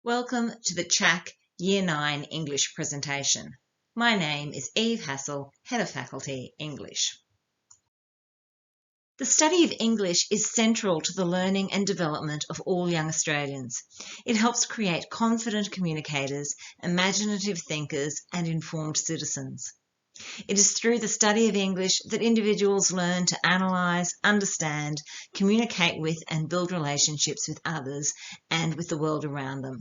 Welcome to the CHAC Year 9 English presentation. My name is Eve Hassel, Head of Faculty, English. The study of English is central to the learning and development of all young Australians. It helps create confident communicators, imaginative thinkers, and informed citizens. It is through the study of English that individuals learn to analyse, understand, communicate with, and build relationships with others and with the world around them.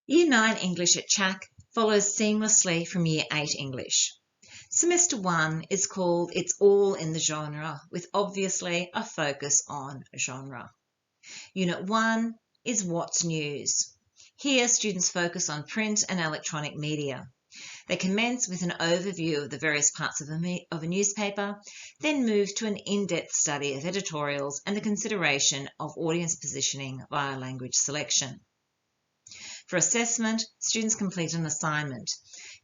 Year 9 English at CHAC follows seamlessly from Year 8 English. Semester 1 is called It's All in the Genre, with obviously a focus on genre. Unit 1 is What's News. Here students focus on print and electronic media. They commence with an overview of the various parts of a newspaper, then move to an in-depth study of editorials and the consideration of audience positioning via language selection. For assessment, students complete an assignment.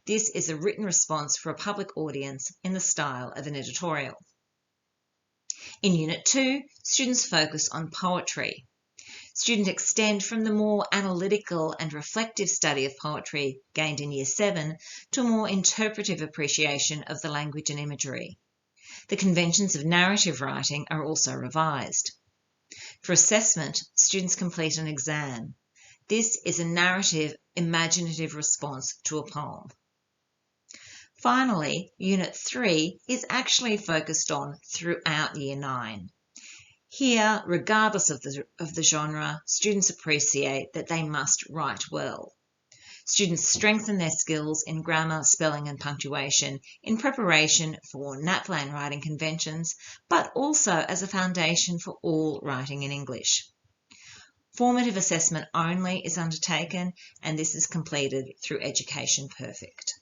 This is a written response for a public audience in the style of an editorial. In Unit 2, students focus on poetry. Students extend from the more analytical and reflective study of poetry gained in Year 7 to a more interpretive appreciation of the language and imagery. The conventions of narrative writing are also revised. For assessment, students complete an exam. This is a narrative, imaginative response to a poem. Finally, Unit 3 is actually focused on throughout Year 9. Here, regardless of the genre, students appreciate that they must write well. Students strengthen their skills in grammar, spelling and punctuation in preparation for NAPLAN writing conventions, but also as a foundation for all writing in English. Formative assessment only is undertaken, and this is completed through Education Perfect.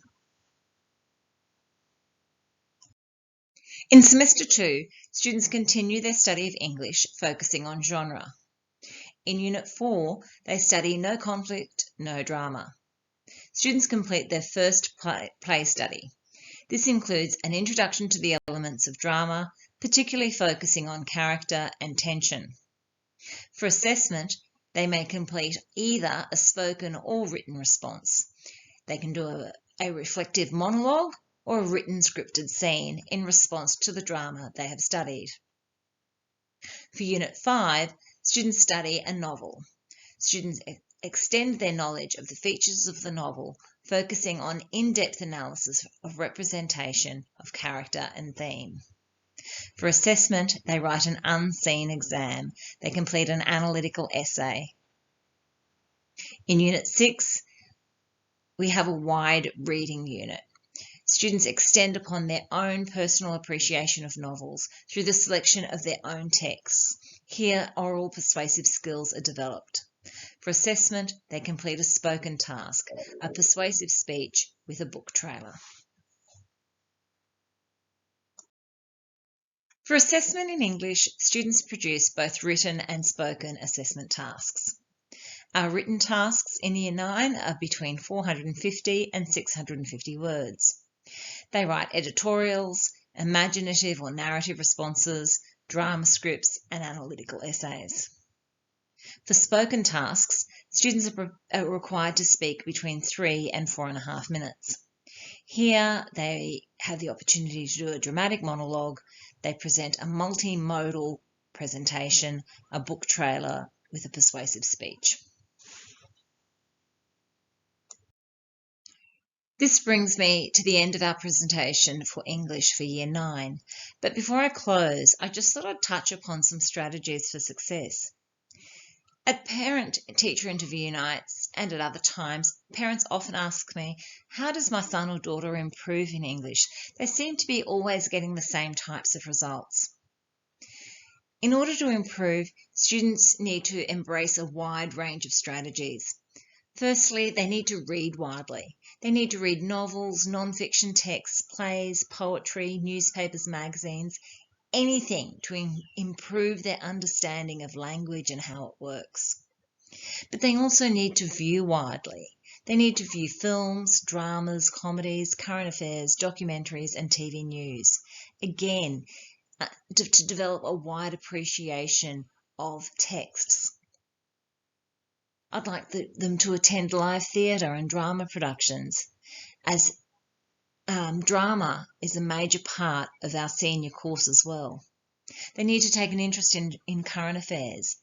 In Semester 2, students continue their study of English, focusing on genre. In Unit 4, they study No Conflict, No Drama. Students complete their first play study. This includes an introduction to the elements of drama, particularly focusing on character and tension. For assessment, they may complete either a spoken or written response. They can do a reflective monologue or a written scripted scene in response to the drama they have studied. For Unit 5, students study a novel. Students extend their knowledge of the features of the novel, focusing on in-depth analysis of representation of character and theme. For assessment, they write an unseen exam. They complete an analytical essay. In Unit 6, we have a wide reading unit. Students extend upon their own personal appreciation of novels through the selection of their own texts. Here, oral persuasive skills are developed. For assessment, they complete a spoken task, a persuasive speech with a book trailer. For assessment in English, students produce both written and spoken assessment tasks. Our written tasks in Year 9 are between 450 and 650 words. They write editorials, imaginative or narrative responses, drama scripts, and analytical essays. For spoken tasks, students are required to speak between 3 and 4.5 minutes. Here, they have the opportunity to do a dramatic monologue. They present a multimodal presentation, a book trailer with a persuasive speech. This brings me to the end of our presentation for English for Year 9. But before I close, I just thought I'd touch upon some strategies for success. At parent-teacher interview nights and at other times, parents often ask me, how does my son or daughter improve in English? They seem to be always getting the same types of results. In order to improve, students need to embrace a wide range of strategies. Firstly, they need to read widely. They need to read novels, non-fiction texts, plays, poetry, newspapers, magazines, anything to improve their understanding of language and how it works. But they also need to view widely. They need to view films, dramas, comedies, current affairs, documentaries, and TV news. Again, to develop a wide appreciation of texts. I'd like them to attend live theatre and drama productions, as drama is a major part of our senior course as well. They need to take an interest in current affairs.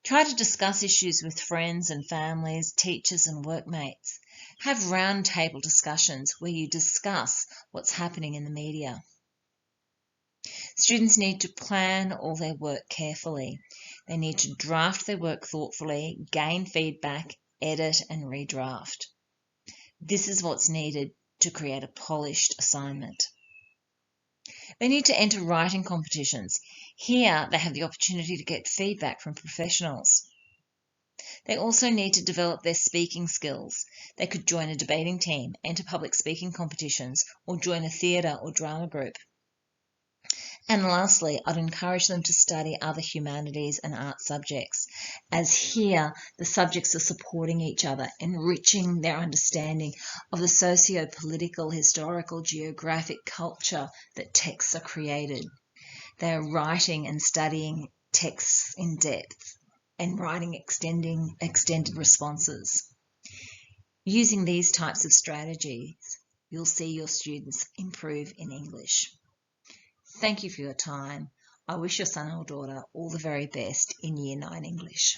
Try to discuss issues with friends and families, teachers and workmates. Have round table discussions where you discuss what's happening in the media. Students need to plan all their work carefully. They need to draft their work thoughtfully, gain feedback, edit and redraft. This is what's needed to create a polished assignment. They need to enter writing competitions. Here they have the opportunity to get feedback from professionals. They also need to develop their speaking skills. They could join a debating team, enter public speaking competitions, or join a theatre or drama group. And lastly, I'd encourage them to study other humanities and art subjects, as here the subjects are supporting each other, enriching their understanding of the socio-political, historical, geographic culture that texts are created. They are writing and studying texts in depth and writing extended responses. Using these types of strategies, you'll see your students improve in English. Thank you for your time. I wish your son or daughter all the very best in Year 9 English.